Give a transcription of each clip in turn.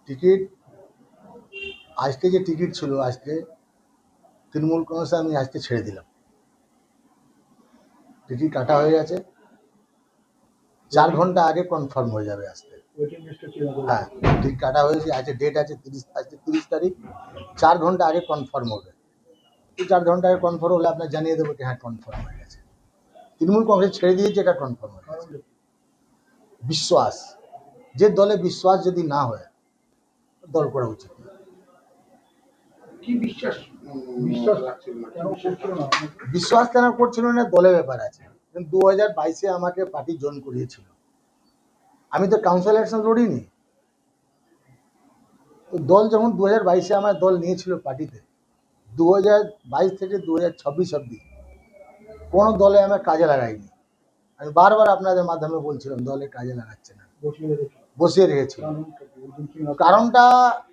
Ticket আজকে যে ticket ছিল, আজকে তৃণমূল কংগ্রেসে আমি আজকে ছেড়ে দিলাম। টিকিট কাটা হয়ে গেছে, 4 ঘন্টা আগে কনফার্ম হয়ে যাবে আজকে। হ্যাঁ, টিকিট কাটা হয়েছে, আজকে ডেট আছে 30 তারিখ। 4 ঘন্টা আগে কনফার্ম হবে। 4 ঘন্টা আগে কনফার্ম হলে আপনার জানিয়ে দেবো যে হ্যাঁ কনফার্ম হয়ে গেছে। তৃণমূল কংগ্রেস ছেড়ে দিয়েছে, এটা কনফার্ম হয়ে গেছে। বিশ্বাস, যে দলে বিশ্বাস যদি না হয় দল করা উচিত না। বিশ্বাস কেন করছিল না, দলের ব্যাপার আছে। 2022-এ আমাকে পার্টি জয়েন করিয়েছিল, আমি তো কাউন্সিল ইলেকশন লড়িনি। তো দল যখন 2022-এ আমার দল নিয়েছিল পার্টিতে, 2022 থেকে 2026 অব্দি কোনো দলে আমার কাজে লাগাইনি। আমি বারবার আপনাদের মাধ্যমে বলছিলাম দলে কাজে লাগাচ্ছে না, বসিয়ে রেখেছিল। কারণটা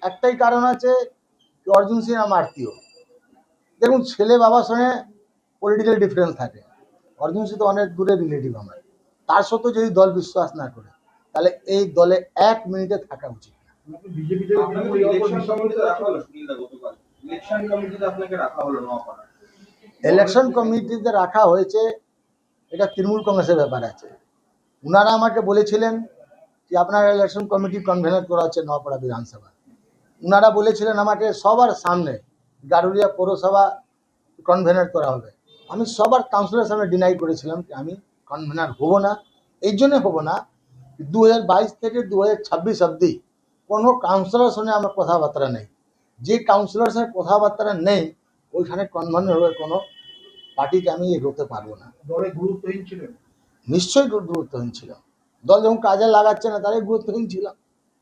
একটাই কারণ আছে, অর্জুন সিং আমার আত্মীয়। দেখুন, ছেলে বাবার সঙ্গে পলিটিক্যাল ডিফারেন্স থাকে, অর্জুন সিং তো অনেক দূরের রিলেটিভ আমার। তার সত্ত্বেও যদি দল বিশ্বাস না করে, তাহলে এই দলে 1 মিনিটে থাকা উচিত না। ইলেকশন কমিটিতে রাখা হয়েছে, এটা তৃণমূল কংগ্রেসের ব্যাপার আছে। ওনারা আমাকে বলেছিলেন যে আপনার ইলেকশন কমিটি কনভেনার করা হচ্ছে নওপাড়া বিধানসভা। ওনারা বলেছিলেন আমাকে সবার সামনে গারুলিয়া পৌরসভা কনভেনার করা হবে। আমি সবার কাউন্সিলের সামনে ডিনাই করেছিলাম যে আমি কনভেনার হব না। এই জন্য হব না, 2022 থেকে 2026 অবধি কোনো কাউন্সিলরের সঙ্গে আমার কথাবার্তা নেই। যে কাউন্সিলরের সঙ্গে কথাবার্তা নেই, ওইখানে কনভেনার হয়ে কোনো পার্টিকে আমি এগোতে পারবো না। দলে গুরুত্বহীন ছিলেন? নিশ্চয়ই গুরুত্বহীন ছিল। দল যখন কাজে লাগাচ্ছে না, তারাই গুরুত্বহীন ছিল।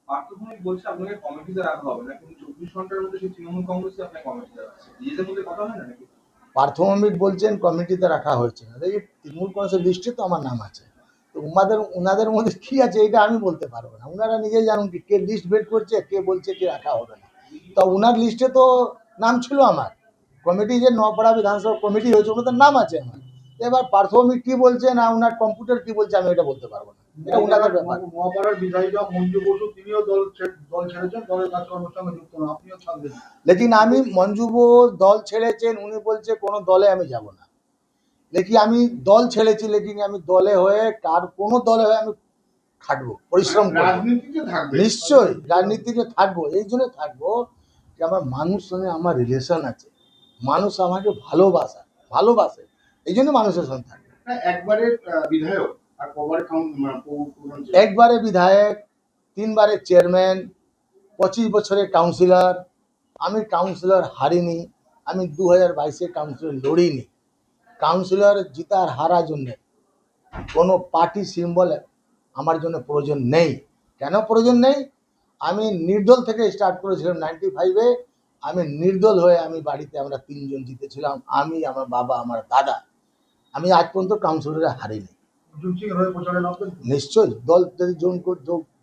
পার্থভৌমিক বলছে আপনাকে কমিটিতে রাখা হবে না, কিন্তু 24 ঘন্টার মধ্যে সেই তৃণমূল কংগ্রেসে আপনাকে কমিটিতে রাখছে। নিজেদের মধ্যে কথা হয় না নাকি? পার্থভৌমিক বলছেন কমিটিতে রাখা হয়েছে না। দেখি, তৃণমূল কংগ্রেসের লিস্টে তো আমার নাম আছে। তো ওনাদের মধ্যে কি আছে এটা আমি বলতে পারবো না। ওনারা নিজেই জানুন কি কে লিস্ট বের করছে, কে বলছে কি রাখা হবে না। তো ওনার লিস্টে তো নাম ছিল আমার। কমিটি যে নওপাড়া বিধানসভা কমিটি হয়েছে, ওনাদের নাম আছে আমার। এবার পার্থভৌমিক কি বলছে না, ওনার কম্পিউটার কি বলছে, আমি এটা বলতে পারবো না। এটা ওনাদের ব্যাপার। নোয়াপাড়ার বিধায়িকা মঞ্জু বসু তিনিও দল ছেড়েছেন, দলের কাজকর্মের সঙ্গে যুক্ত না, আপনিও থাকবেন। লেকিন আমি মঞ্জু দল ছেড়েছেন, উনি বলছে কোনো দলে আমি যাব না। লেকিন আমি দল ছেড়েছি, লেকিন আমি দলে হয়ে কোনো দলে হয়ে আমি খাটবো, পরিশ্রম করবো। রাজনীতিতে থাকবে নিশ্চয়ই রাজনীতিতে থাকবো। এই জন্য থাকবো যে আমার মানুষ সঙ্গে আমার রিলেশন আছে, মানুষ আমাকে ভালোবাসে, এই জন্য মানুষের সঙ্গে থাকবে। একবারে বিধায়ক আর কবারে একবারে বিধায়ক, 3 বারে চেয়ারম্যান, 25 বছরের কাউন্সিলর। আমি কাউন্সিলর হারিনি, আমি 2022-এ কাউন্সিলর লড়িনি। কাউন্সিলর জিতার হারার জন্যে কোনো পার্টি সিম্বল আমার জন্য প্রয়োজন নেই। কেন প্রয়োজন নেই? আমি নির্দল থেকে স্টার্ট করেছিলাম 95-এ। আমি নির্দল হয়ে আমি বাড়িতে আমরা 3 জন জিতেছিলাম, আমি, আমার বাবা, আমার দাদা। আমি আজ পর্যন্ত কাউন্সিলরে হারিনি। নিশ্চয়ই দল যদি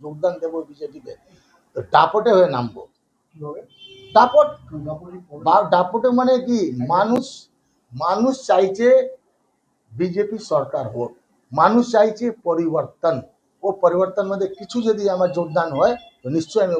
যোগদান দেবো বিজেপিতে, তো দাপটে হয়ে নামবো। দাপটে মানে কি, মানুষ চাইছে বিজেপি সরকার হোক, মানুষ চাইছে পরিবর্তন। ও পরিবর্তন মধ্যে কিছু যদি আমার যোগদান হয়, তো নিশ্চয়ই আমি